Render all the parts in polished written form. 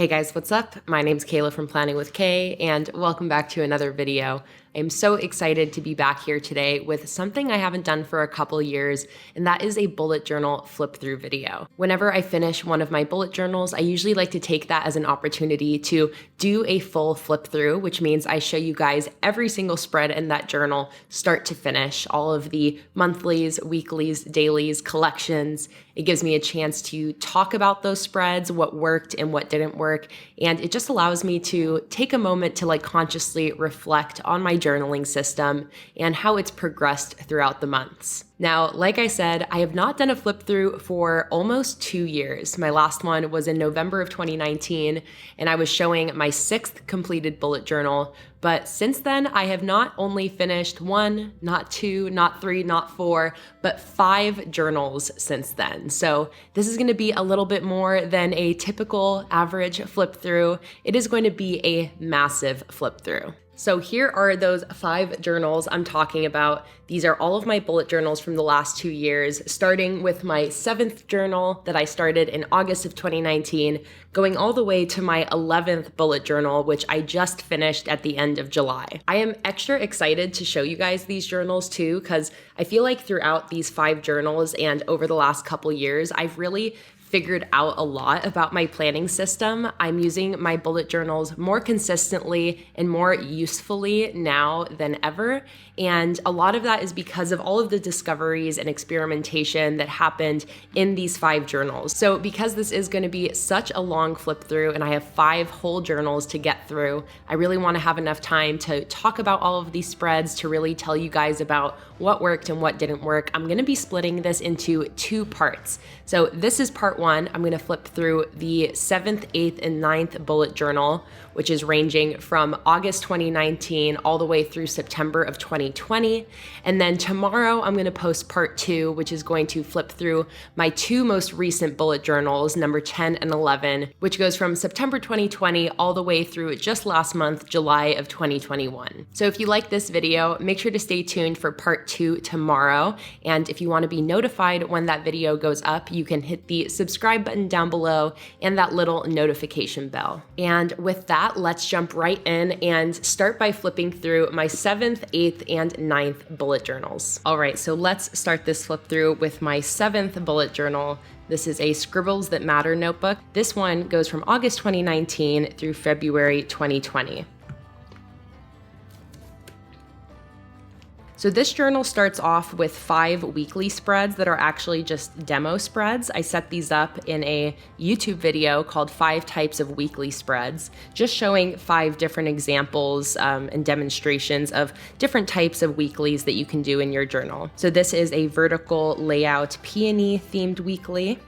Hey guys, what's up? My name's Kayla from Planning with Kay, and welcome back to another video. I'm so excited to be back here today with something I haven't done for a couple years, and that is a bullet journal flip through video. Whenever I finish one of my bullet journals, I usually like to take that as an opportunity to do a full flip through, which means I show you guys every single spread in that journal, start to finish, all of the monthlies, weeklies, dailies, collections. It gives me a chance to talk about those spreads, what worked and what didn't work, and it just allows me to take a moment to consciously reflect on my journaling system and how it's progressed throughout the months. Now, like I said, I have not done a flip through for almost 2 years. My last one was in November of 2019, and I was showing my 6th completed bullet journal. But since then, I have not only finished 1, not 2, not 3, not 4, but 5 journals since then. So this is going to be a little bit more than a typical average flip through. It is going to be a massive flip through. So here are those 5 journals I'm talking about. These are all of my bullet journals from the last 2 years, starting with my 7th journal that I started in August of 2019, going all the way to my 11th bullet journal, which I just finished at the end of July. I am extra excited to show you guys these journals too, because I feel like throughout these 5 journals and over the last couple years, I've really figured out a lot about my planning system. I'm using my bullet journals more consistently and more usefully now than ever. And a lot of that is because of all of the discoveries and experimentation that happened in these 5 journals. So because this is going to be such a long flip through and I have 5 whole journals to get through, I really want to have enough time to talk about all of these spreads, to really tell you guys about what worked and what didn't work. I'm going to be splitting this into 2 parts. So this is part 1. I'm going to flip through the 7th, 8th, and 9th bullet journal, which is ranging from August 2019 all the way through September of 2020. And then tomorrow I'm going to post part 2, which is going to flip through my 2 most recent bullet journals, number 10 and 11, which goes from September 2020 all the way through just last month, July of 2021. So if you like this video, make sure to stay tuned for part 2 tomorrow. And if you want to be notified when that video goes up, you can hit the subscribe button down below and that little notification bell. And with that, let's jump right in and start by flipping through my 7th, 8th, and 9th bullet journals. All right, so let's start this flip through with my 7th bullet journal. This is a Scribbles That Matter notebook. This one goes from August 2019 through February 2020. So this journal starts off with 5 weekly spreads that are actually just demo spreads. I set these up in a YouTube video called 5 Types of Weekly Spreads, just showing 5 different examples and demonstrations of different types of weeklies that you can do in your journal. So this is a vertical layout peony themed weekly.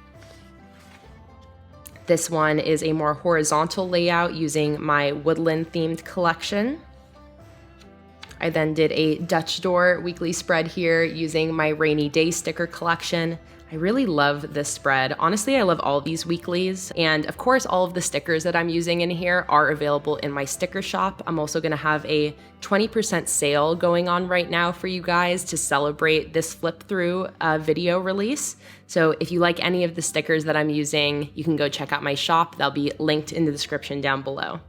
This one is a more horizontal layout using my woodland themed collection. I then did a Dutch door weekly spread here using my rainy day sticker collection. I really love this spread. Honestly, I love all these weeklies. And of course, all of the stickers that I'm using in here are available in my sticker shop. I'm also gonna have a 20% sale going on right now for you guys to celebrate this flip through video release. So if you like any of the stickers that I'm using, you can go check out my shop. They'll be linked in the description down below.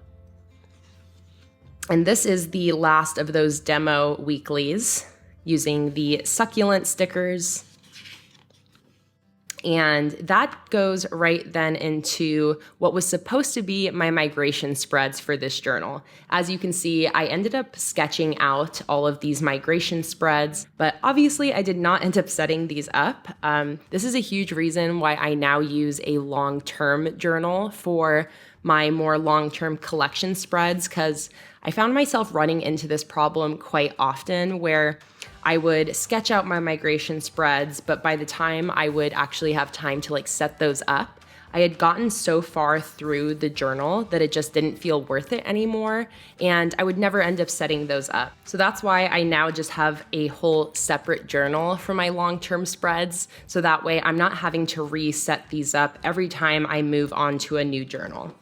And this is the last of those demo weeklies using the succulent stickers. And that goes right then into what was supposed to be my migration spreads for this journal. As you can see, I ended up sketching out all of these migration spreads, but obviously I did not end up setting these up. This is a huge reason why I now use a long-term journal for my more long-term collection spreads, because I found myself running into this problem quite often where I would sketch out my migration spreads, but by the time I would actually have time to set those up, I had gotten so far through the journal that it just didn't feel worth it anymore, and I would never end up setting those up. So that's why I now just have a whole separate journal for my long-term spreads, so that way I'm not having to reset these up every time I move on to a new journal.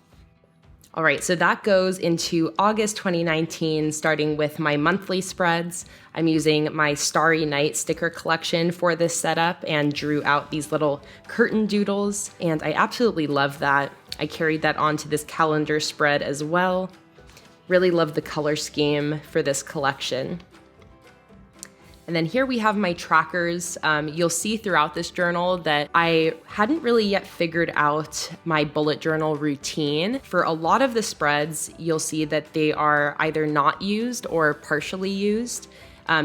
All right, so that goes into August 2019, starting with my monthly spreads. I'm using my Starry Night sticker collection for this setup and drew out these little curtain doodles, and I absolutely love that. I carried that onto this calendar spread as well. Really love the color scheme for this collection. And then here we have my trackers. You'll see throughout this journal that I hadn't really yet figured out my bullet journal routine. For a lot of the spreads, you'll see that they are either not used or partially used.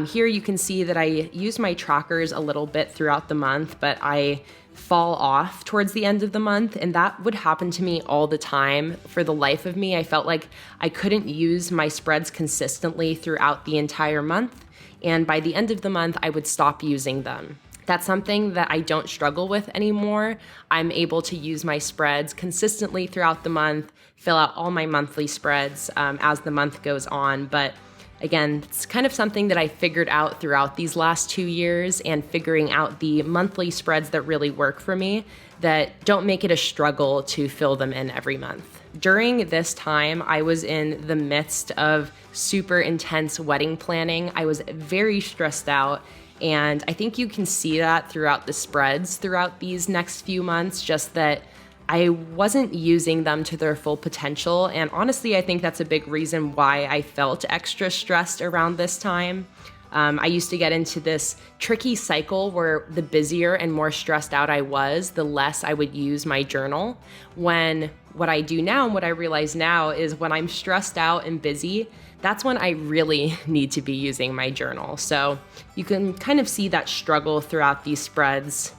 Here you can see that I use my trackers a little bit throughout the month, but I fall off towards the end of the month, and that would happen to me all the time. For the life of me, I felt like I couldn't use my spreads consistently throughout the entire month, and by the end of the month, I would stop using them. That's something that I don't struggle with anymore. I'm able to use my spreads consistently throughout the month, fill out all my monthly spreads as the month goes on, but again, it's kind of something that I figured out throughout these last 2 years, and figuring out the monthly spreads that really work for me, that don't make it a struggle to fill them in every month. During this time, I was in the midst of super intense wedding planning. I was very stressed out, and I think you can see that throughout the spreads throughout these next few months, just that I wasn't using them to their full potential. And honestly, I think that's a big reason why I felt extra stressed around this time. I used to get into this tricky cycle where the busier and more stressed out I was, the less I would use my journal. When what I do now and what I realize now is when I'm stressed out and busy, that's when I really need to be using my journal. So you can kind of see that struggle throughout these spreads.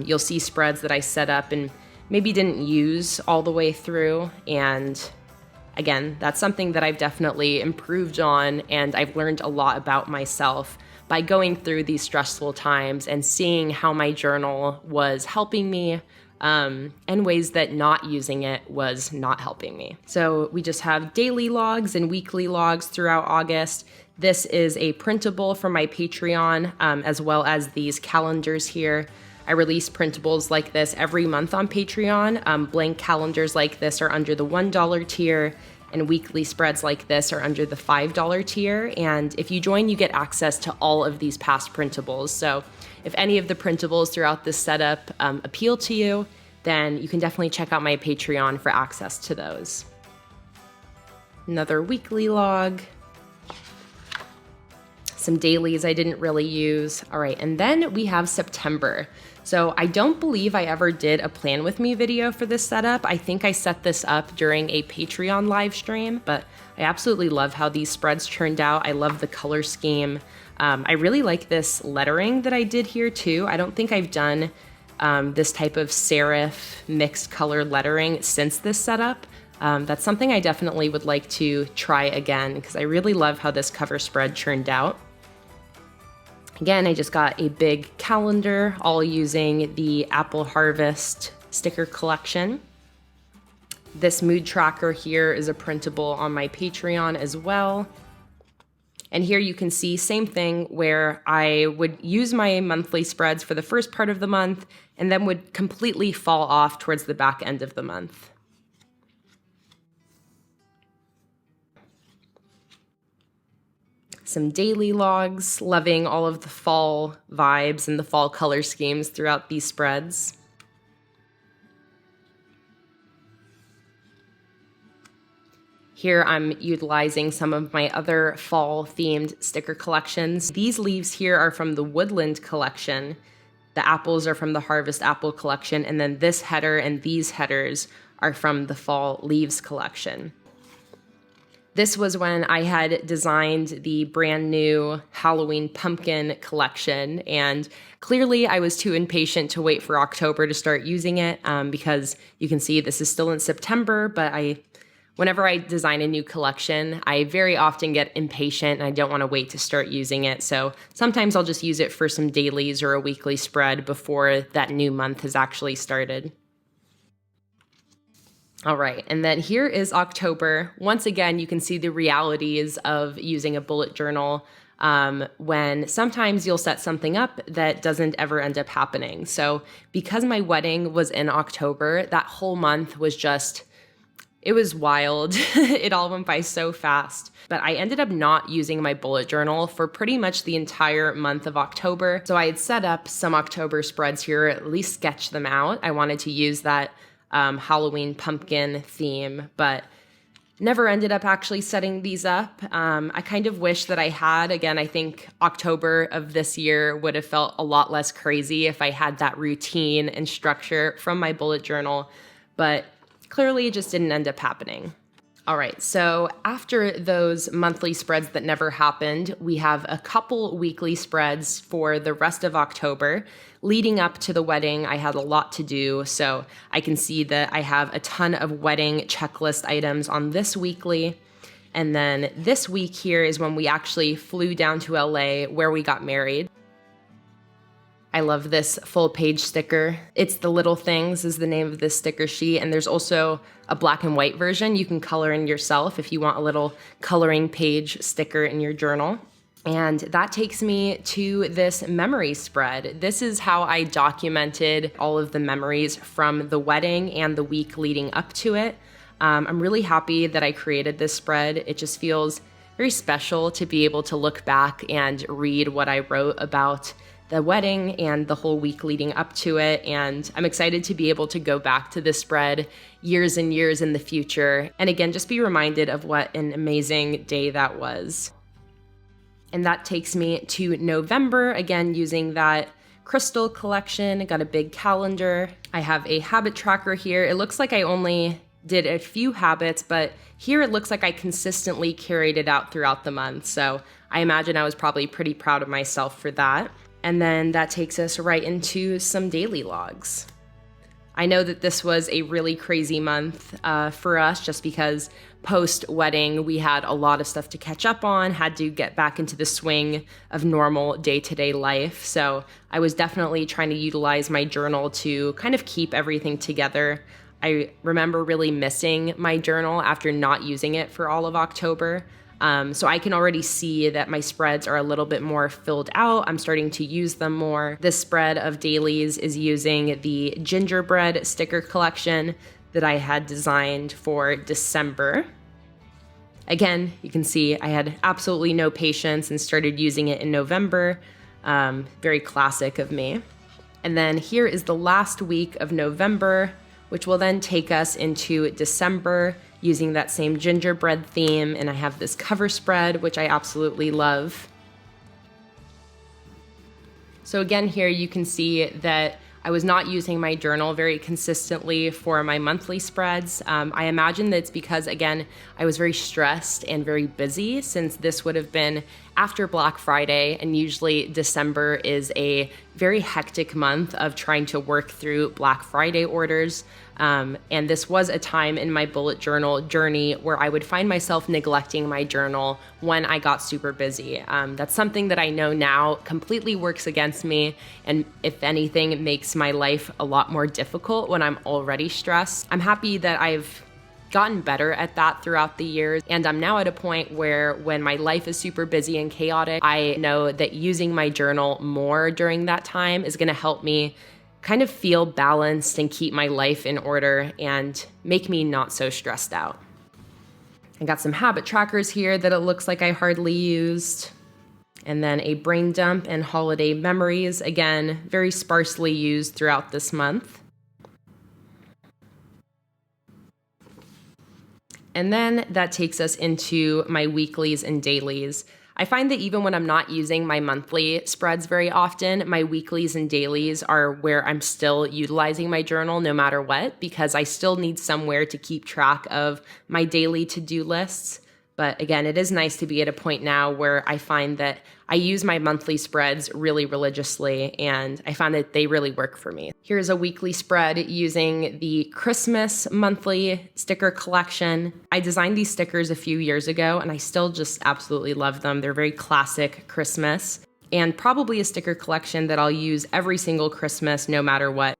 You'll see spreads that I set up and maybe didn't use all the way through. And again, that's something that I've definitely improved on, and I've learned a lot about myself by going through these stressful times and seeing how my journal was helping me, and ways that not using it was not helping me. So we just have daily logs and weekly logs throughout August. This is a printable from my Patreon, as well as these calendars here. I release printables like this every month on Patreon. Blank calendars like this are under the $1 tier, and weekly spreads like this are under the $5 tier. And if you join, you get access to all of these past printables. So if any of the printables throughout this setup appeal to you, then you can definitely check out my Patreon for access to those. Another weekly log. Some dailies I didn't really use. All right, and then we have September. So I don't believe I ever did a Plan With Me video for this setup. I think I set this up during a Patreon live stream, but I absolutely love how these spreads turned out. I love the color scheme. I really like this lettering that I did here too. I don't think I've done this type of serif mixed color lettering since this setup. That's something I definitely would like to try again, because I really love how this cover spread turned out. Again, I just got a big calendar, all using the Apple Harvest sticker collection. This mood tracker here is a printable on my Patreon as well. And here you can see same thing where I would use my monthly spreads for the first part of the month and then would completely fall off towards the back end of the month. Some daily logs, loving all of the fall vibes and the fall color schemes throughout these spreads. Here I'm utilizing some of my other fall themed sticker collections. These leaves here are from the Woodland collection. The apples are from the Harvest Apple collection, and then this header and these headers are from the Fall Leaves collection. This was when I had designed the brand new Halloween pumpkin collection, and clearly I was too impatient to wait for October to start using it, because you can see this is still in September, but whenever I design a new collection, I very often get impatient and I don't want to wait to start using it. So sometimes I'll just use it for some dailies or a weekly spread before that new month has actually started. All right, and then here is October. Once again, you can see the realities of using a bullet journal when sometimes you'll set something up that doesn't ever end up happening. So because my wedding was in October, that whole month was just, it was wild. It all went by so fast. But I ended up not using my bullet journal for pretty much the entire month of October. So I had set up some October spreads here, at least sketch them out. I wanted to use that Halloween pumpkin theme, but never ended up actually setting these up. I kind of wish that I had. Again, I think October of this year would have felt a lot less crazy if I had that routine and structure from my bullet journal, but clearly it just didn't end up happening. All right, so after those monthly spreads that never happened, we have a couple weekly spreads for the rest of October. Leading up to the wedding, I had a lot to do, so I can see that I have a ton of wedding checklist items on this weekly. And then this week here is when we actually flew down to LA where we got married. I love this full page sticker. It's The Little Things is the name of this sticker sheet. And there's also a black and white version you can color in yourself if you want a little coloring page sticker in your journal. And that takes me to this memory spread. This is how I documented all of the memories from the wedding and the week leading up to it. I'm really happy that I created this spread. It just feels very special to be able to look back and read what I wrote about the wedding and the whole week leading up to it. And I'm excited to be able to go back to this spread years and years in the future. And again, just be reminded of what an amazing day that was. And that takes me to November, again, using that crystal collection. I got a big calendar. I have a habit tracker here. It looks like I only did a few habits, but here it looks like I consistently carried it out throughout the month. So I imagine I was probably pretty proud of myself for that. And then that takes us right into some daily logs. I know that this was a really crazy month for us just because post-wedding we had a lot of stuff to catch up on, had to get back into the swing of normal day-to-day life. So I was definitely trying to utilize my journal to kind of keep everything together. I remember really missing my journal after not using it for all of October. So I can already see that my spreads are a little bit more filled out. I'm starting to use them more. This spread of dailies is using the gingerbread sticker collection that I had designed for December. Again, you can see I had absolutely no patience and started using it in November. Very classic of me. And then here is the last week of November, which will then take us into December, using that same gingerbread theme, and I have this cover spread, which I absolutely love. So again, here you can see that I was not using my journal very consistently for my monthly spreads. I imagine that it's because, again, I was very stressed and very busy since this would have been after Black Friday, and usually December is a very hectic month of trying to work through Black Friday orders. And this was a time in my bullet journal journey where I would find myself neglecting my journal when I got super busy. That's something that I know now completely works against me, and if anything, makes my life a lot more difficult when I'm already stressed. I'm happy that I've gotten better at that throughout the years, and I'm now at a point where when my life is super busy and chaotic, I know that using my journal more during that time is going to help me kind of feel balanced and keep my life in order and make me not so stressed out. I got some habit trackers here that it looks like I hardly used. And then a brain dump and holiday memories, again, very sparsely used throughout this month. And then that takes us into my weeklies and dailies. I find that even when I'm not using my monthly spreads very often, my weeklies and dailies are where I'm still utilizing my journal no matter what, because I still need somewhere to keep track of my daily to-do lists. But again, it is nice to be at a point now where I find that I use my monthly spreads really religiously, and I found that they really work for me. Here's a weekly spread using the Christmas monthly sticker collection. I designed these stickers a few years ago, and I still just absolutely love them. They're very classic Christmas, and probably a sticker collection that I'll use every single Christmas no matter what.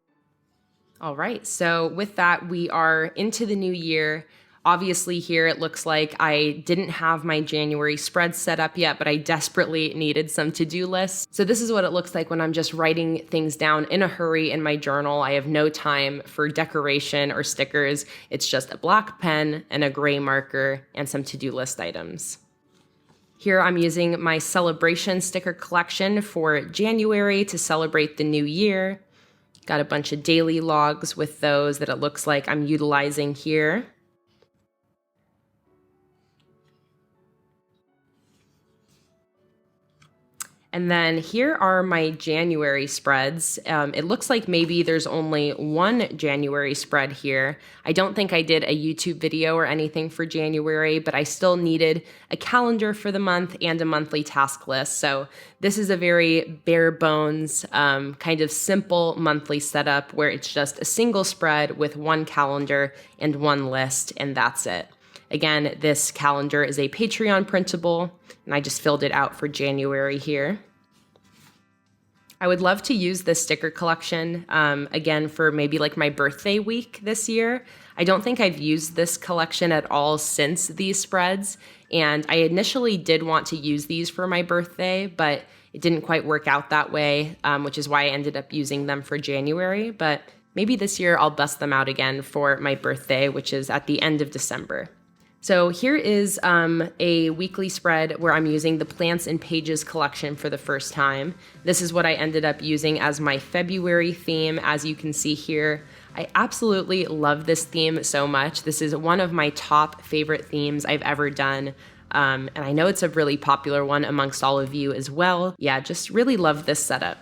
All right, so with that, we are into the new year. Obviously here it looks like I didn't have my January spread set up yet, but I desperately needed some to-do lists. So this is what it looks like when I'm just writing things down in a hurry in my journal. I have no time for decoration or stickers. It's just a black pen and a gray marker and some to-do list items. Here I'm using my celebration sticker collection for January to celebrate the new year. Got a bunch of daily logs with those that it looks like I'm utilizing here. And then here are my January spreads. It looks like maybe there's only one January spread here. I don't think I did a YouTube video or anything for January, but I still needed a calendar for the month and a monthly task list. So this is a very bare bones, kind of simple monthly setup where it's just a single spread with one calendar and one list, and that's it. Again, this calendar is a Patreon printable, and I just filled it out for January here. I would love to use this sticker collection, again, for maybe like my birthday week this year. I don't think I've used this collection at all since these spreads, and I initially did want to use these for my birthday, but it didn't quite work out that way, which is why I ended up using them for January. But maybe this year I'll bust them out again for my birthday, which is at the end of December. So here is a weekly spread where I'm using the Plants and Pages collection for the first time. This is what I ended up using as my February theme, as you can see here. I absolutely love this theme so much. This is one of my top favorite themes I've ever done. And I know it's a really popular one amongst all of you as well. Yeah, just really love this setup.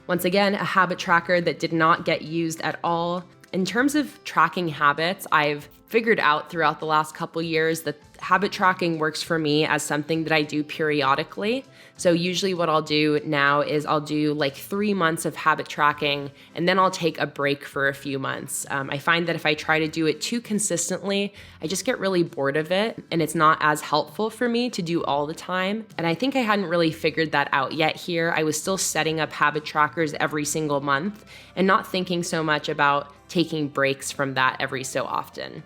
Once again, a habit tracker that did not get used at all. In terms of tracking habits, I've figured out throughout the last couple years that habit tracking works for me as something that I do periodically. So usually what I'll do now is I'll do like 3 months of habit tracking, and then I'll take a break for a few months. I find that if I try to do it too consistently, I just get really bored of it, and it's not as helpful for me to do all the time. And I think I hadn't really figured that out yet here. I was still setting up habit trackers every single month and not thinking so much about taking breaks from that every so often.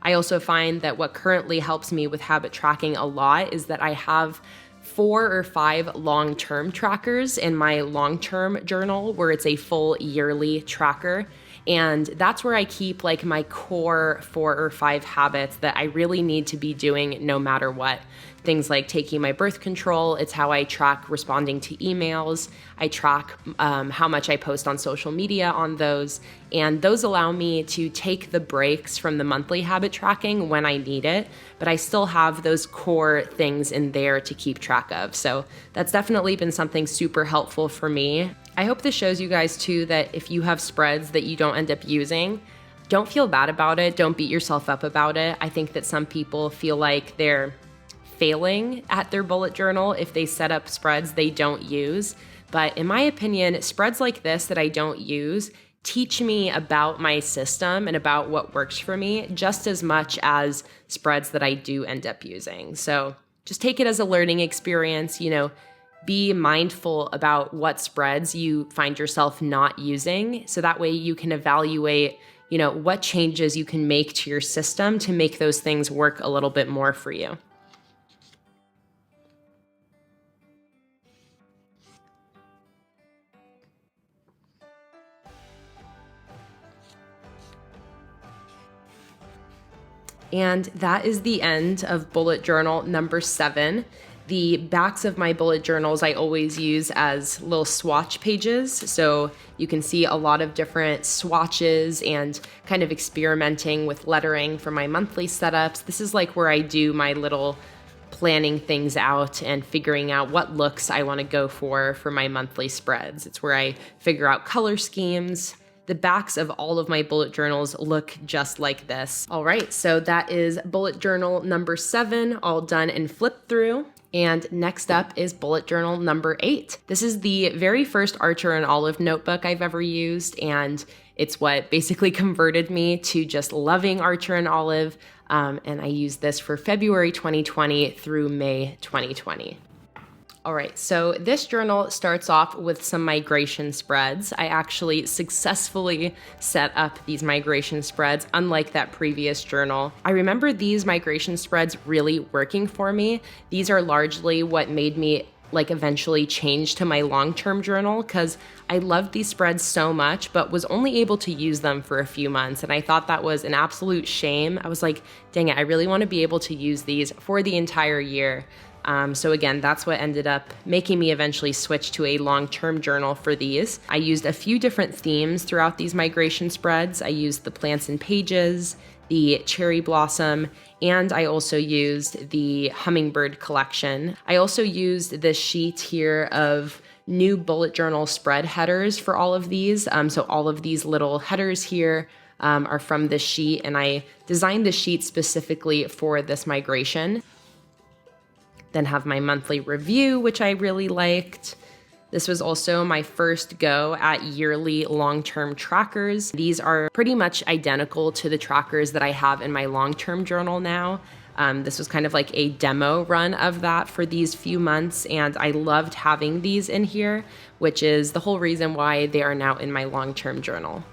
I also find that what currently helps me with habit tracking a lot is that I have 4 or 5 long-term trackers in my long-term journal where it's a full yearly tracker. And that's where I keep like my core 4 or 5 habits that I really need to be doing no matter what. Things like taking my birth control. It's how I track responding to emails. I track how much I post on social media on those. And those allow me to take the breaks from the monthly habit tracking when I need it, but I still have those core things in there to keep track of. So that's definitely been something super helpful for me. I hope this shows you guys too that if you have spreads that you don't end up using, don't feel bad about it. Don't beat yourself up about it. I think that some people feel like they're failing at their bullet journal if they set up spreads they don't use. But in my opinion, spreads like this that I don't use teach me about my system and about what works for me just as much as spreads that I do end up using. So just take it as a learning experience, be mindful about what spreads you find yourself not using. So that way you can evaluate, what changes you can make to your system to make those things work a little bit more for you. And that is the end of bullet journal number 7. The backs of my bullet journals I always use as little swatch pages. So you can see a lot of different swatches and kind of experimenting with lettering for my monthly setups. This is like where I do my little planning things out and figuring out what looks I want to go for my monthly spreads. It's where I figure out color schemes. The backs of all of my bullet journals look just like this. All right, so that is bullet journal number 7, all done in Flipthrough. And next up is bullet journal number 8. This is the very first Archer and Olive notebook I've ever used, and it's what basically converted me to just loving Archer and Olive. And I used this for February 2020 through May 2020. All right, so this journal starts off with some migration spreads. I actually successfully set up these migration spreads, unlike that previous journal. I remember these migration spreads really working for me. These are largely what made me eventually change to my long-term journal because I loved these spreads so much, but was only able to use them for a few months. And I thought that was an absolute shame. I was like, dang it, I really want to be able to use these for the entire year. So again, that's what ended up making me eventually switch to a long-term journal for these. I used a few different themes throughout these migration spreads. I used the plants and pages, the cherry blossom, and I also used the hummingbird collection. I also used this sheet here of new bullet journal spread headers for all of these. So all of these little headers here are from this sheet, and I designed the sheet specifically for this migration. Then have my monthly review, which I really liked. This was also my first go at yearly long-term trackers. These are pretty much identical to the trackers that I have in my long-term journal now. This was kind of like a demo run of that for these few months, and I loved having these in here, which is the whole reason why they are now in my long-term journal.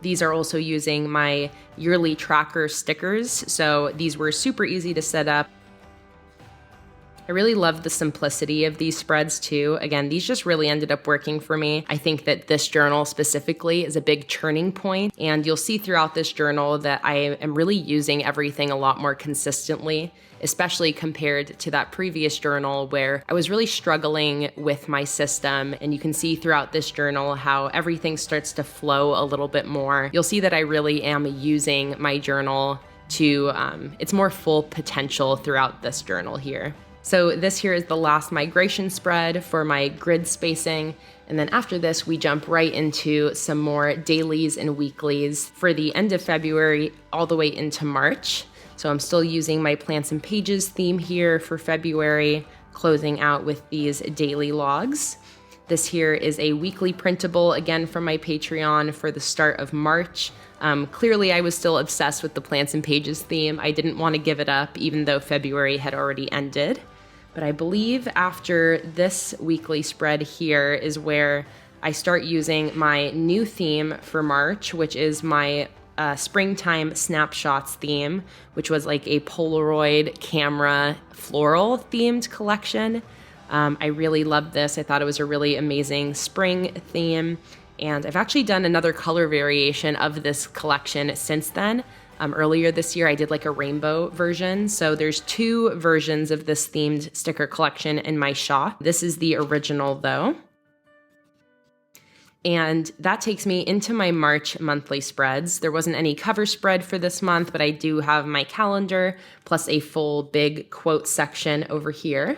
These are also using my yearly tracker stickers, so these were super easy to set up. I really love the simplicity of these spreads too. Again, these just really ended up working for me. I think that this journal specifically is a big turning point, and you'll see throughout this journal that I am really using everything a lot more consistently, especially compared to that previous journal where I was really struggling with my system. And you can see throughout this journal how everything starts to flow a little bit more. You'll see that I really am using my journal to its more full potential throughout this journal here. So this here is the last migration spread for my grid spacing. And then after this, we jump right into some more dailies and weeklies for the end of February all the way into March. So I'm still using my plants and pages theme here for February, closing out with these daily logs. This here is a weekly printable, again from my Patreon for the start of March. Clearly I was still obsessed with the plants and pages theme. I didn't want to give it up even though February had already ended. But I believe after this weekly spread here is where I start using my new theme for March, which is my springtime snapshots theme, which was like a Polaroid camera floral themed collection. I really loved this. I thought it was a really amazing spring theme. And I've actually done another color variation of this collection since then. Earlier this year, I did like a rainbow version. So there's two versions of this themed sticker collection in my shop. This is the original though. And that takes me into my March monthly spreads. There wasn't any cover spread for this month, but I do have my calendar plus a full big quote section over here.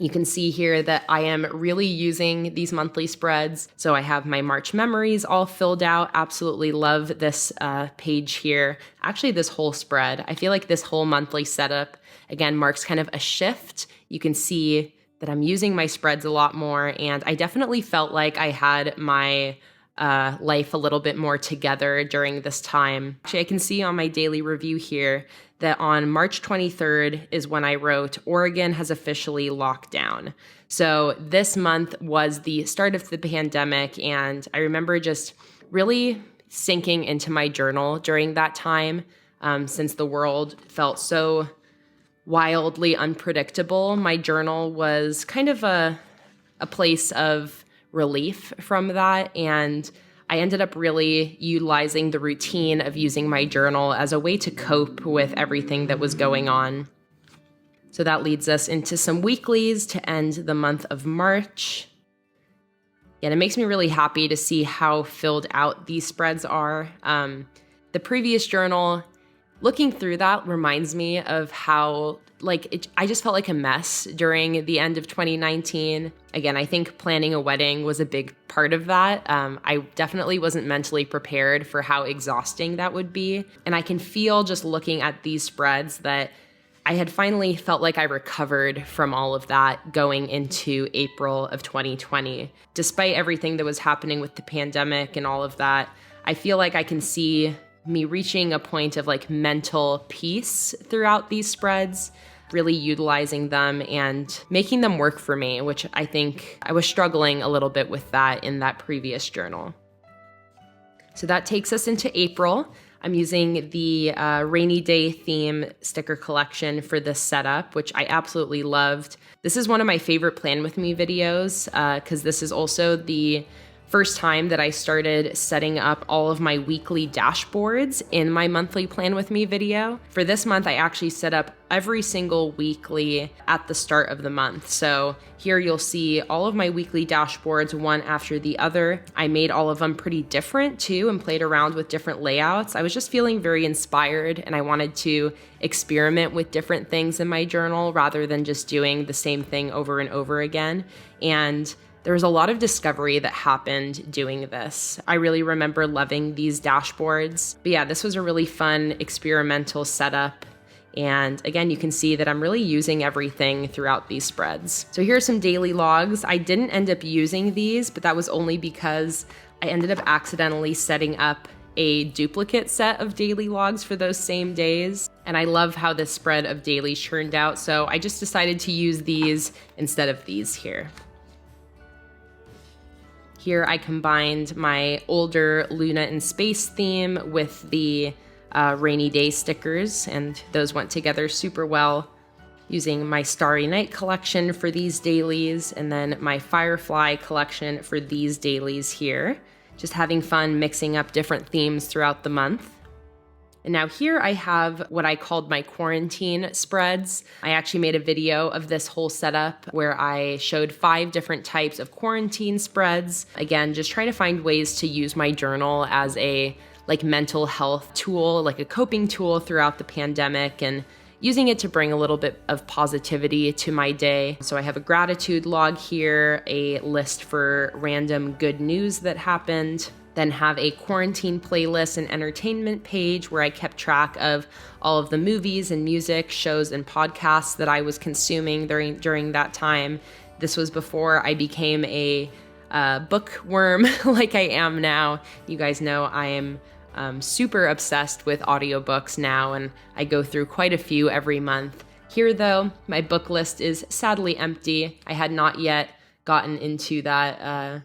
You can see here that I am really using these monthly spreads. So I have my March memories all filled out. Absolutely love this page here. Actually, this whole spread. I feel like this whole monthly setup, again, marks kind of a shift. You can see that I'm using my spreads a lot more, and I definitely felt like I had my life a little bit more together during this time. Actually, I can see on my daily review here that on March 23rd is when I wrote, Oregon has officially locked down. So this month was the start of the pandemic, and I remember just really sinking into my journal during that time, since the world felt so wildly unpredictable. My journal was kind of a place of relief from that, and I ended up really utilizing the routine of using my journal as a way to cope with everything that was going on. So that leads us into some weeklies to end the month of March. And it makes me really happy to see how filled out these spreads are. The previous journal, looking through that reminds me of how I just felt like a mess during the end of 2019. Again, I think planning a wedding was a big part of that. I definitely wasn't mentally prepared for how exhausting that would be. And I can feel just looking at these spreads that I had finally felt like I recovered from all of that going into April of 2020. Despite everything that was happening with the pandemic and all of that, I feel like I can see me reaching a point of like mental peace throughout these spreads, really utilizing them and making them work for me, which I think I was struggling a little bit with that in that previous journal. So that takes us into April. I'm using the rainy day theme sticker collection for this setup, which I absolutely loved. This is one of my favorite Plan With Me videos because this is also the first time that I started setting up all of my weekly dashboards in my monthly Plan With Me video. For this month, I actually set up every single weekly at the start of the month. So here you'll see all of my weekly dashboards, one after the other. I made all of them pretty different too and played around with different layouts. I was just feeling very inspired and I wanted to experiment with different things in my journal rather than just doing the same thing over and over again. And there was a lot of discovery that happened doing this. I really remember loving these dashboards. But yeah, this was a really fun experimental setup. And again, you can see that I'm really using everything throughout these spreads. So here are some daily logs. I didn't end up using these, but that was only because I ended up accidentally setting up a duplicate set of daily logs for those same days. And I love how this spread of dailies turned out. So I just decided to use these instead of these here. Here I combined my older Luna in Space theme with the rainy day stickers, and those went together super well, using my Starry Night collection for these dailies and then my Firefly collection for these dailies here. Just having fun mixing up different themes throughout the month. And now here I have what I called my quarantine spreads. I actually made a video of this whole setup where I showed 5 different types of quarantine spreads. Again, just trying to find ways to use my journal as a mental health tool, like a coping tool throughout the pandemic, and using it to bring a little bit of positivity to my day. So I have a gratitude log here, a list for random good news that happened, then have a quarantine playlist and entertainment page where I kept track of all of the movies and music, shows, and podcasts that I was consuming during that time. This was before I became a bookworm like I am now. You guys know I am super obsessed with audiobooks now, and I go through quite a few every month. Here though, my book list is sadly empty. I had not yet gotten into that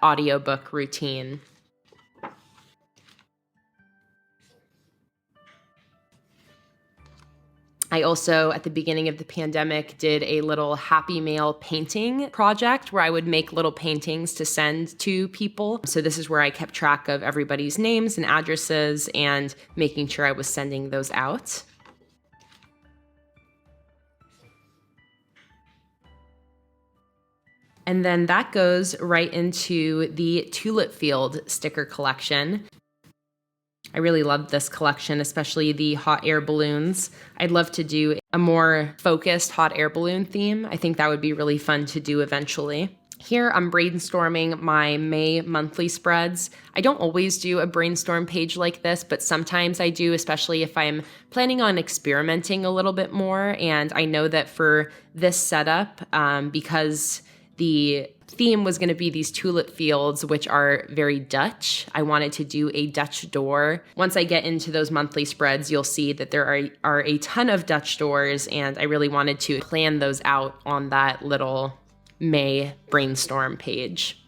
audiobook routine. I also, at the beginning of the pandemic, did a little Happy Mail painting project where I would make little paintings to send to people. So this is where I kept track of everybody's names and addresses and making sure I was sending those out. And then that goes right into the Tulip Field sticker collection. I really loved this collection, especially the hot air balloons. I'd love to do a more focused hot air balloon theme. I think that would be really fun to do eventually. Here I'm brainstorming my May monthly spreads. I don't always do a brainstorm page like this, but sometimes I do, especially if I'm planning on experimenting a little bit more. And I know that for this setup, because the theme was going to be these tulip fields, which are very Dutch, I wanted to do a Dutch door. Once I get into those monthly spreads, you'll see that there are a ton of Dutch doors, and I really wanted to plan those out on that little May brainstorm page.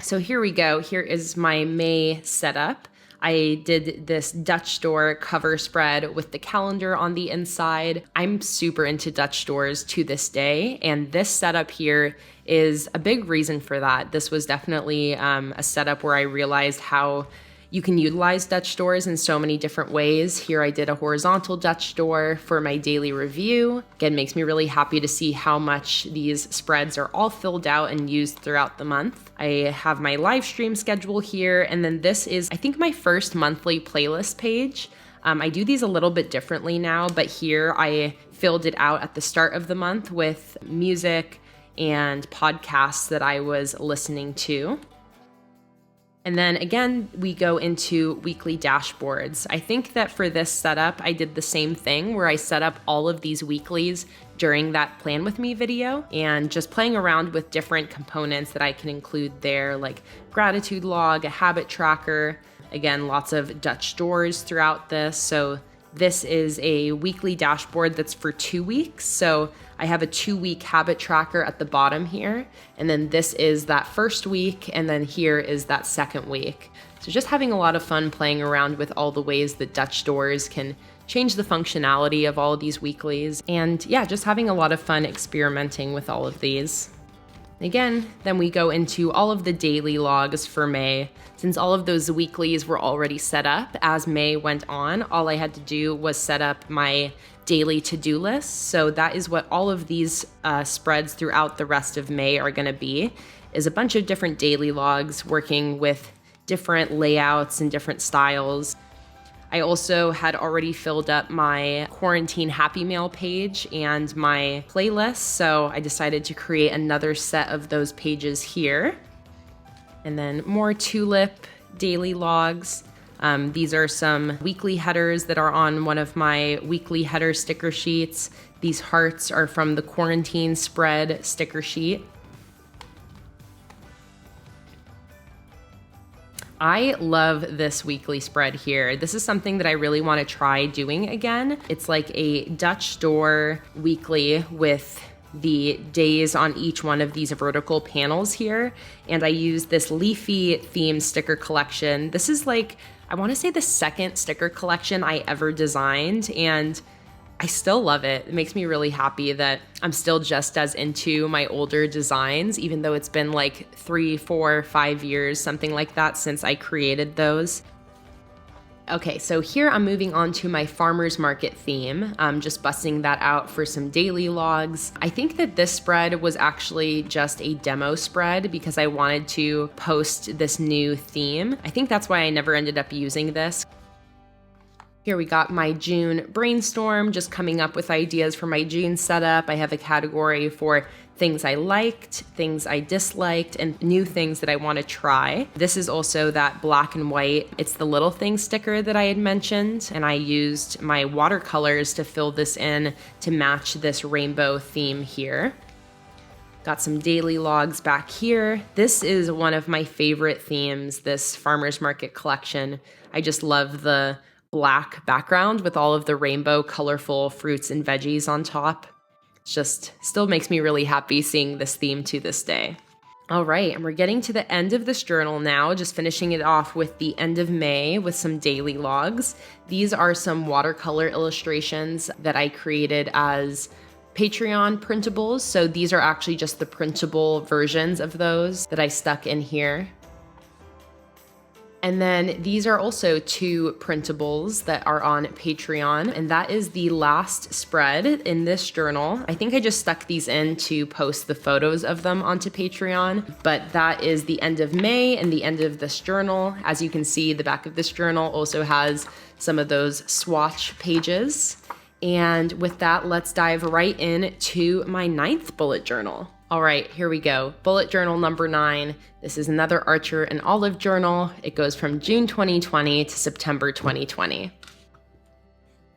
So here we go. Here is my May setup. I did this Dutch door cover spread with the calendar on the inside. I'm super into Dutch doors to this day, and this setup here is a big reason for that. This was definitely a setup where I realized how you can utilize Dutch doors in so many different ways. Here I did a horizontal Dutch door for my daily review. Again, makes me really happy to see how much these spreads are all filled out and used throughout the month. I have my live stream schedule here, and then this is, I think, my first monthly playlist page. I do these a little bit differently now, but here I filled it out at the start of the month with music and podcasts that I was listening to. And then again, we go into weekly dashboards. I think that for this setup, I did the same thing where I set up all of these weeklies during that Plan With Me video and just playing around with different components that I can include there, like gratitude log, a habit tracker. Again, lots of Dutch doors throughout this. So this is a weekly dashboard that's for 2 weeks. So I have a 2-week habit tracker at the bottom here. And then this is that first week. And then here is that second week. So just having a lot of fun playing around with all the ways that Dutch doors can change the functionality of all of these weeklies. And yeah, just having a lot of fun experimenting with all of these. Again, then we go into all of the daily logs for May. Since all of those weeklies were already set up, as May went on, all I had to do was set up my daily to-do list. So that is what all of these spreads throughout the rest of May are gonna be, is a bunch of different daily logs working with different layouts and different styles. I also had already filled up my quarantine happy mail page and my playlist, so I decided to create another set of those pages here. And then more tulip daily logs. These are some weekly headers that are on one of my weekly header sticker sheets. These hearts are from the quarantine spread sticker sheet. I love this weekly spread here. This is something that I really want to try doing again. It's like a Dutch door weekly with the days on each one of these vertical panels here. And I use this leafy theme sticker collection. This is like, I want to say the second sticker collection I ever designed, and I still love it. It makes me really happy that I'm still just as into my older designs, even though it's been like 3, 4, 5 years, something like that, since I created those. Okay, so here I'm moving on to my farmer's market theme. I'm just busting that out for some daily logs. I think that this spread was actually just a demo spread because I wanted to post this new theme. I think that's why I never ended up using this. Here we got my June brainstorm, just coming up with ideas for my June setup. I have a category for things I liked, things I disliked, and new things that I want to try. This is also that black and white, it's the little thing sticker that I had mentioned, and I used my watercolors to fill this in to match this rainbow theme here. Got some daily logs back here. This is one of my favorite themes, this farmer's market collection. I just love the black background with all of the rainbow colorful fruits and veggies on top. It just still makes me really happy seeing this theme to this day. All right, and we're getting to the end of this journal now, just finishing it off with the end of May with some daily logs. These are some watercolor illustrations that I created as Patreon printables. So these are actually just the printable versions of those that I stuck in here. And then these are also 2 printables that are on Patreon, and that is the last spread in this journal. I think I just stuck these in to post the photos of them onto Patreon, but that is the end of May and the end of this journal. As you can see, the back of this journal also has some of those swatch pages. And with that, let's dive right in to my 9th bullet journal. All right, here we go. Bullet journal number 9. This is another Archer and Olive journal. It goes from June 2020 to September 2020.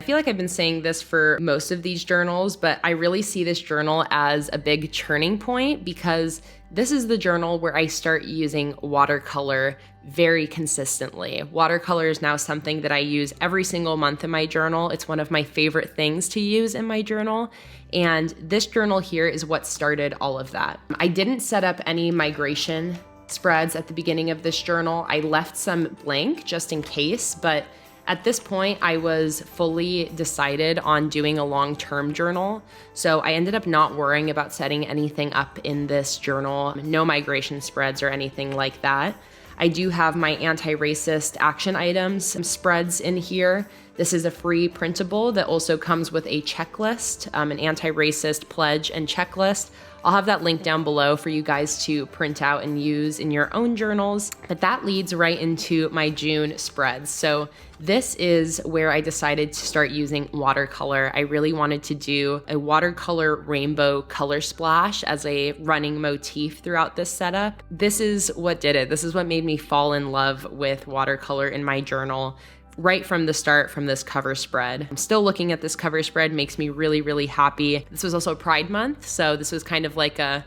I feel like I've been saying this for most of these journals, but I really see this journal as a big turning point because this is the journal where I start using watercolor very consistently. Watercolor is now something that I use every single month in my journal. It's one of my favorite things to use in my journal. And this journal here is what started all of that. I didn't set up any migration spreads at the beginning of this journal. I left some blank just in case, but at this point, I was fully decided on doing a long-term journal, so I ended up not worrying about setting anything up in this journal, no migration spreads or anything like that. I do have my anti-racist action items spreads in here. This is a free printable that also comes with a checklist, an anti-racist pledge and checklist. I'll have that link down below for you guys to print out and use in your own journals. But that leads right into my June spreads. So this is where I decided to start using watercolor. I really wanted to do a watercolor rainbow color splash as a running motif throughout this setup. This is what did it. This is what made me fall in love with watercolor in my journal right from the start, from this cover spread. I'm still looking at this cover spread, makes me really, really happy. This was also Pride Month, so this was kind of like an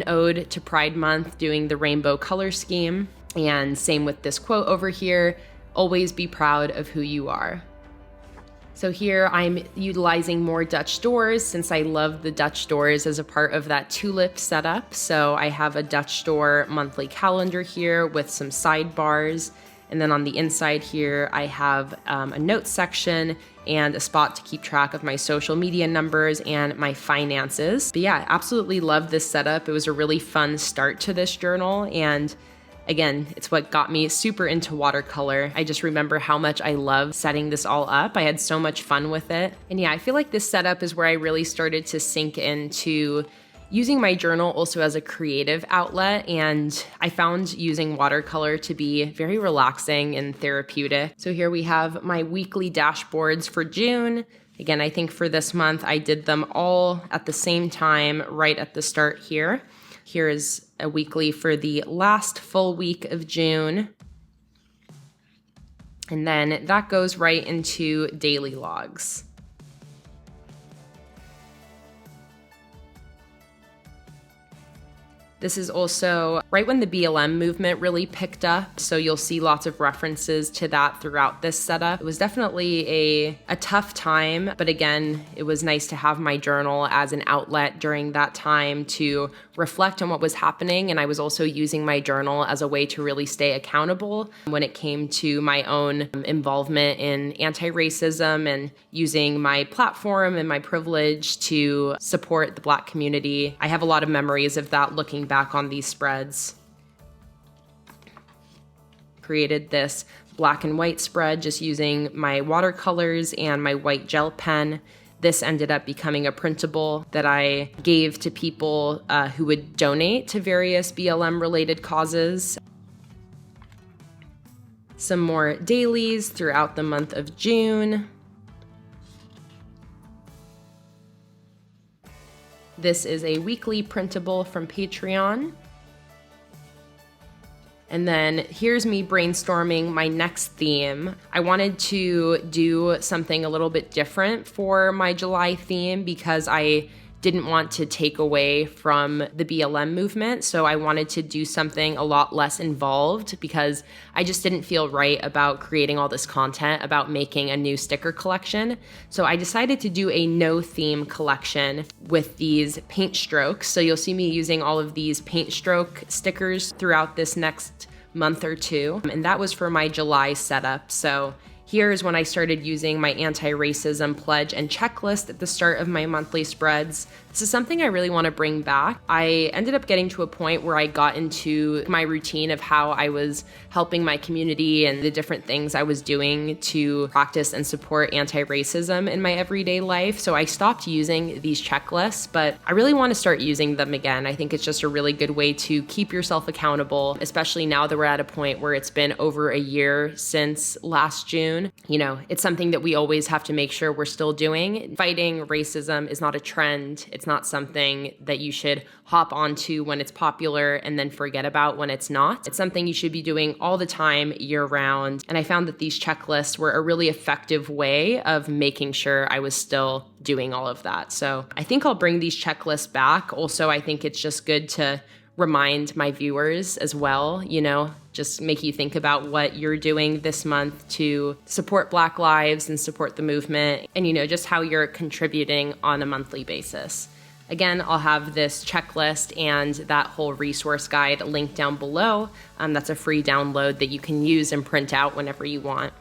ode to Pride Month, doing the rainbow color scheme. And same with this quote over here, always be proud of who you are. So here I'm utilizing more Dutch doors since I love the Dutch doors as a part of that tulip setup. So I have a Dutch door monthly calendar here with some sidebars. And then on the inside here, I have a notes section and a spot to keep track of my social media numbers and my finances. But yeah, absolutely love this setup. It was a really fun start to this journal, and again, it's what got me super into watercolor. I just remember how much I loved setting this all up. I had so much fun with it. And yeah, I feel like this setup is where I really started to sink into using my journal also as a creative outlet, and I found using watercolor to be very relaxing and therapeutic. So here we have my weekly dashboards for June. Again, I think for this month, I did them all at the same time, right at the start here. Here is a weekly for the last full week of June. And then that goes right into daily logs. This is also right when the BLM movement really picked up, so you'll see lots of references to that throughout this setup. It was definitely a tough time, but again, it was nice to have my journal as an outlet during that time to reflect on what was happening, and I was also using my journal as a way to really stay accountable when it came to my own involvement in anti-racism and using my platform and my privilege to support the Black community. I have a lot of memories of that looking back on these spreads. Created this black and white spread just using my watercolors and my white gel pen. This ended up becoming a printable that I gave to people who would donate to various BLM related causes. Some more dailies throughout the month of June. This is a weekly printable from Patreon. And then here's me brainstorming my next theme. I wanted to do something a little bit different for my July theme because I didn't want to take away from the BLM movement. So I wanted to do something a lot less involved because I just didn't feel right about creating all this content about making a new sticker collection. So I decided to do a no theme collection with these paint strokes. So you'll see me using all of these paint stroke stickers throughout this next month or two. And that was for my July setup. So here's when I started using my anti-racism pledge and checklist at the start of my monthly spreads. This is something I really want to bring back. I ended up getting to a point where I got into my routine of how I was helping my community and the different things I was doing to practice and support anti-racism in my everyday life. So I stopped using these checklists, but I really want to start using them again. I think it's just a really good way to keep yourself accountable, especially now that we're at a point where it's been over a year since last June. You know, it's something that we always have to make sure we're still doing. Fighting racism is not a trend. It's not something that you should hop onto when it's popular and then forget about when it's not. It's something you should be doing all the time, year round. And I found that these checklists were a really effective way of making sure I was still doing all of that. So I think I'll bring these checklists back. Also, I think it's just good to remind my viewers as well, you know, just make you think about what you're doing this month to support Black lives and support the movement, and, you know, just how you're contributing on a monthly basis. Again, I'll have this checklist and that whole resource guide linked down below. That's a free download that you can use and print out whenever you want.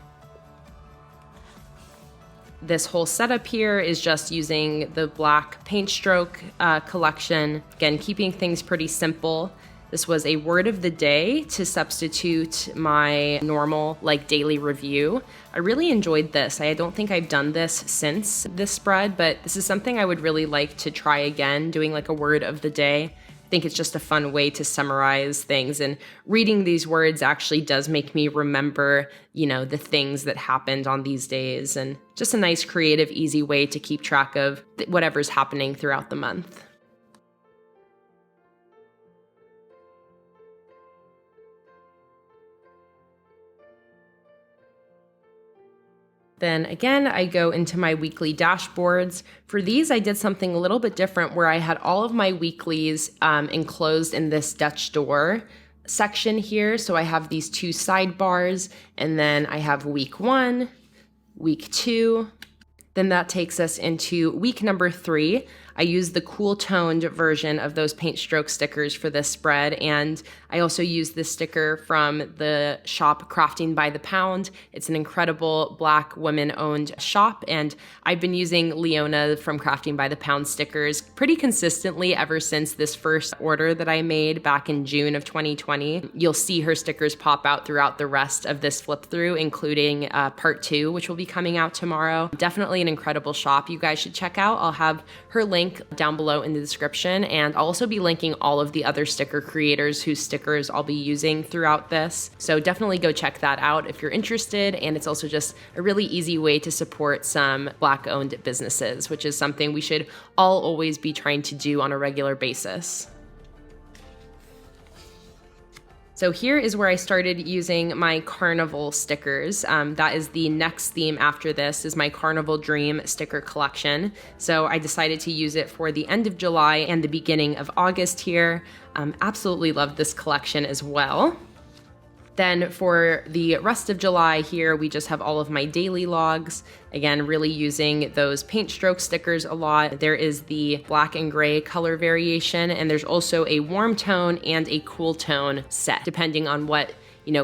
This whole setup here is just using the black paint stroke collection. Again, keeping things pretty simple. This was a word of the day to substitute my normal daily review. I really enjoyed this. I don't think I've done this since this spread, but this is something I would really like to try again, doing a word of the day. I think it's just a fun way to summarize things, and reading these words actually does make me remember, you know, the things that happened on these days, and just a nice, creative, easy way to keep track of whatever's happening throughout the month. Then again, I go into my weekly dashboards. For these, I did something a little bit different where I had all of my weeklies enclosed in this Dutch door section here. So I have these two sidebars, and then I have week 1, week 2. Then that takes us into week number 3. I used the cool toned version of those paint stroke stickers for this spread, and I also use this sticker from the shop Crafting by the Pound. It's an incredible Black women-owned shop, and I've been using Leona from Crafting by the Pound stickers pretty consistently ever since this first order that I made back in June of 2020. You'll see her stickers pop out throughout the rest of this flip through, including part 2, which will be coming out tomorrow. Definitely an incredible shop you guys should check out. I'll have her link down below in the description, and I'll also be linking all of the other sticker creators whose stickers I'll be using throughout this. So definitely go check that out if you're interested, and it's also just a really easy way to support some Black-owned businesses, which is something we should all always be trying to do on a regular basis. So here is where I started using my carnival stickers. That is the next theme after this, is my Carnival Dream sticker collection. So I decided to use it for the end of July and the beginning of August here. Absolutely love this collection as well. Then for the rest of July here, we just have all of my daily logs. Again, really using those paint stroke stickers a lot. There is the black and gray color variation, and there's also a warm tone and a cool tone set, depending on what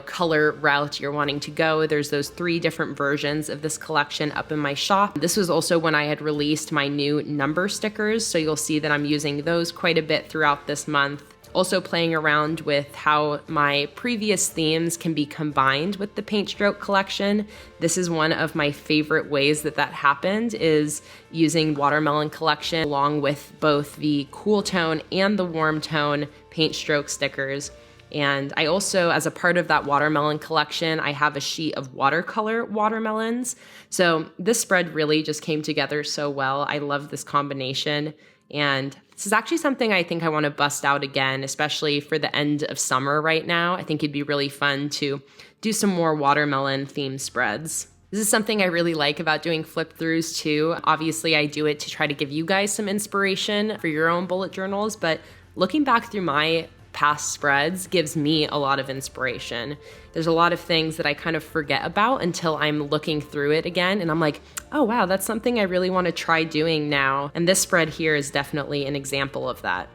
color route you're wanting to go. There's those 3 different versions of this collection up in my shop. This was also when I had released my new number stickers, so you'll see that I'm using those quite a bit throughout this month. Also playing around with how my previous themes can be combined with the paint stroke collection. This is one of my favorite ways that happened, is using Watermelon collection along with both the cool tone and the warm tone paint stroke stickers. And I also, as a part of that Watermelon collection, I have a sheet of watercolor watermelons. So this spread really just came together so well. I love this combination. And this is actually something I think I want to bust out again, especially for the end of summer right now. I think it'd be really fun to do some more watermelon themed spreads. This is something I really like about doing flip throughs too. Obviously, I do it to try to give you guys some inspiration for your own bullet journals, but looking back through my past spreads gives me a lot of inspiration. There's a lot of things that I kind of forget about until I'm looking through it again, and I'm like, oh wow, that's something I really want to try doing now. And this spread here is definitely an example of that.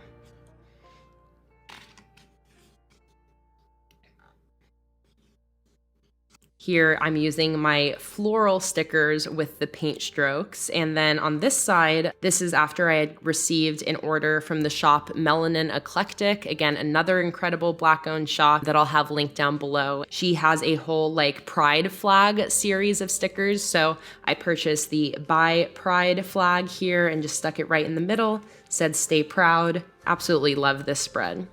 Here I'm using my floral stickers with the paint strokes. And then on this side, this is after I had received an order from the shop Melanin Eclectic. Again, another incredible Black-owned shop that I'll have linked down below. She has a whole pride flag series of stickers. So I purchased the Buy Pride flag here and just stuck it right in the middle. Said stay proud. Absolutely love this spread.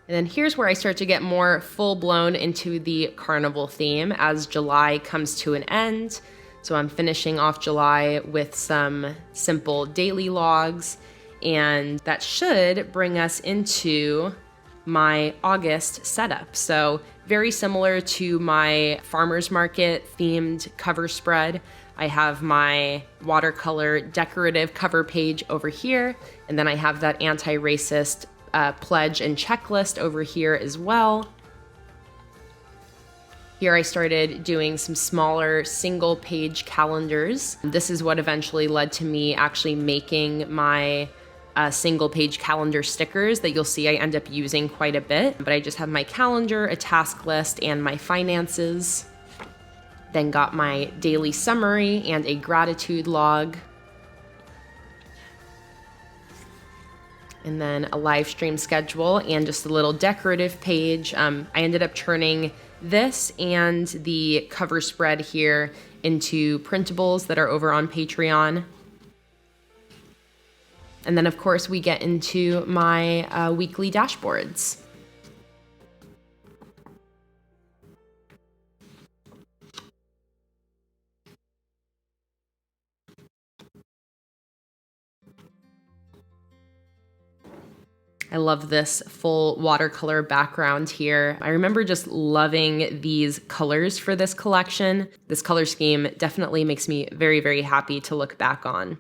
And then here's where I start to get more full-blown into the carnival theme as July comes to an end. So I'm finishing off July with some simple daily logs, and that should bring us into my August setup. So very similar to my farmer's market themed cover spread. I have my watercolor decorative cover page over here, and then I have that anti-racist pledge and checklist over here as well. Here I started doing some smaller single page calendars. This is what eventually led to me actually making my single page calendar stickers that you'll see I end up using quite a bit. But I just have my calendar, a task list, and my finances. Then got my daily summary and a gratitude log. And then a live stream schedule and just a little decorative page. I ended up turning this and the cover spread here into printables that are over on Patreon. And then of course we get into my weekly dashboards. I love this full watercolor background here. I remember just loving these colors for this collection. This color scheme definitely makes me very, very happy to look back on.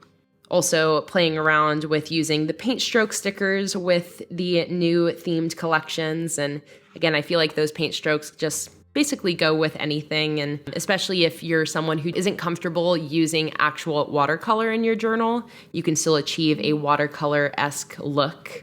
Also playing around with using the paint stroke stickers with the new themed collections. And again, I feel like those paint strokes just basically go with anything, and especially if you're someone who isn't comfortable using actual watercolor in your journal, you can still achieve a watercolor-esque look.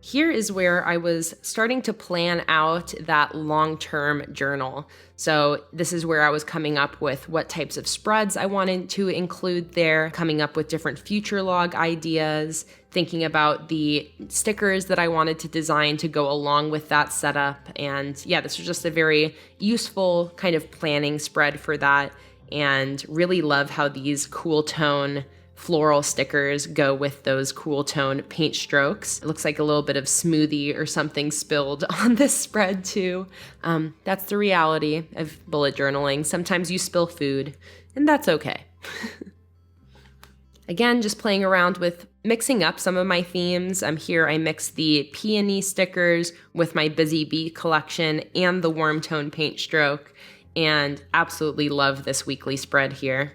Here is where I was starting to plan out that long-term journal. So this is where I was coming up with what types of spreads I wanted to include there, coming up with different future log ideas, thinking about the stickers that I wanted to design to go along with that setup. And yeah, this was just a very useful kind of planning spread for that, and really love how these cool tone floral stickers go with those cool tone paint strokes. It looks like a little bit of smoothie or something spilled on this spread too. That's the reality of bullet journaling. Sometimes you spill food, and that's okay. Again, just playing around with mixing up some of my themes. Here I mixed the peony stickers with my Busy Bee collection and the warm tone paint stroke, and absolutely love this weekly spread here.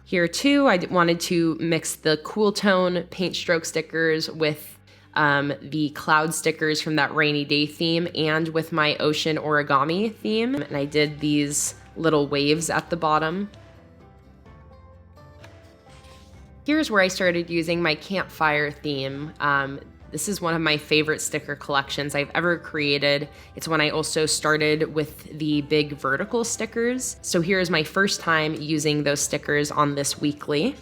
Here too, I wanted to mix the cool tone paint stroke stickers with the cloud stickers from that rainy day theme and with my ocean origami theme. And I did these little waves at the bottom. Here's where I started using my campfire theme. This is one of my favorite sticker collections I've ever created. It's when I also started with the big vertical stickers. So here's my first time using those stickers on this weekly.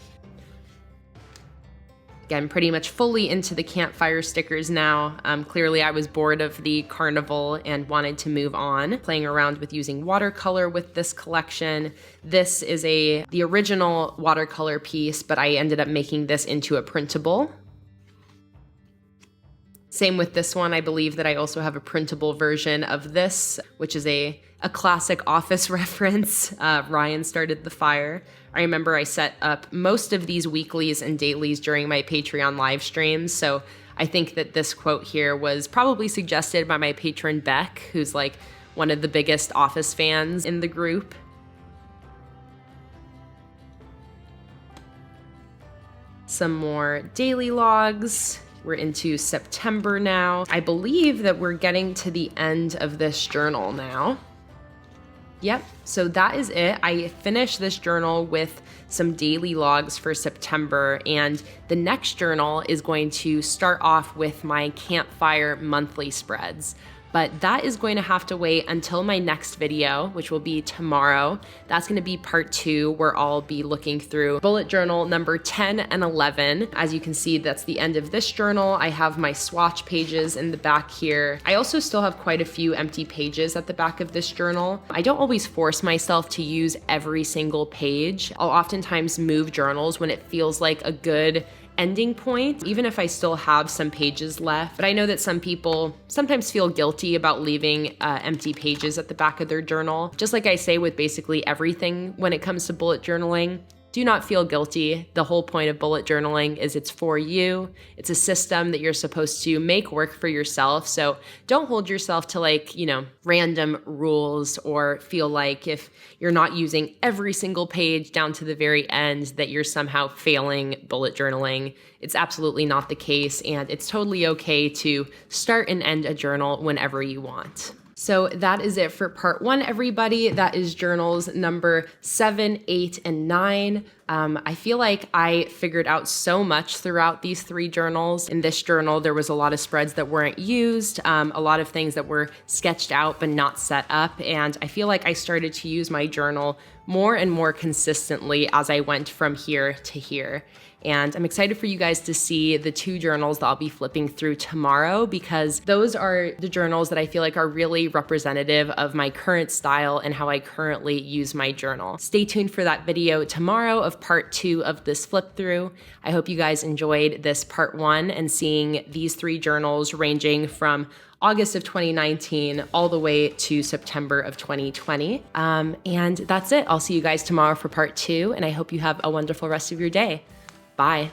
Again, pretty much fully into the campfire stickers now. Clearly I was bored of the carnival and wanted to move on, playing around with using watercolor with this collection. This is the original watercolor piece, but I ended up making this into a printable. Same with this one. I believe that I also have a printable version of this, which is a classic Office reference. Ryan started the fire. I remember I set up most of these weeklies and dailies during my Patreon live streams, so I think that this quote here was probably suggested by my patron Beck, who's like one of the biggest Office fans in the group. Some more daily logs. We're into September now. I believe that we're getting to the end of this journal now. Yep, so that is it. I finished this journal with some daily logs for September, and the next journal is going to start off with my campfire monthly spreads. But that is going to have to wait until my next video, which will be tomorrow. That's going to be part 2, where I'll be looking through bullet journal number 10 and 11. As you can see, that's the end of this journal. I have my swatch pages in the back here. I also still have quite a few empty pages at the back of this journal. I don't always force myself to use every single page. I'll oftentimes move journals when it feels like a good ending point, even if I still have some pages left. But I know that some people sometimes feel guilty about leaving empty pages at the back of their journal. Just like I say with basically everything when it comes to bullet journaling, do not feel guilty. The whole point of bullet journaling is it's for you. It's a system that you're supposed to make work for yourself. So don't hold yourself to random rules, or feel like if you're not using every single page down to the very end that you're somehow failing bullet journaling. It's absolutely not the case, and it's totally okay to start and end a journal whenever you want. So that is it for part 1, everybody. That is journals number 7, 8, and 9. I feel like I figured out so much throughout these 3 journals. In this journal, there was a lot of spreads that weren't used, a lot of things that were sketched out but not set up, and I feel like I started to use my journal more and more consistently as I went from here to here. And I'm excited for you guys to see the 2 journals that I'll be flipping through tomorrow, because those are the journals that I feel like are really representative of my current style and how I currently use my journal. Stay tuned for that video tomorrow of part 2 of this flip through. I hope you guys enjoyed this part 1 and seeing these 3 journals ranging from August of 2019 all the way to September of 2020. And that's it. I'll see you guys tomorrow for part 2, and I hope you have a wonderful rest of your day. Bye.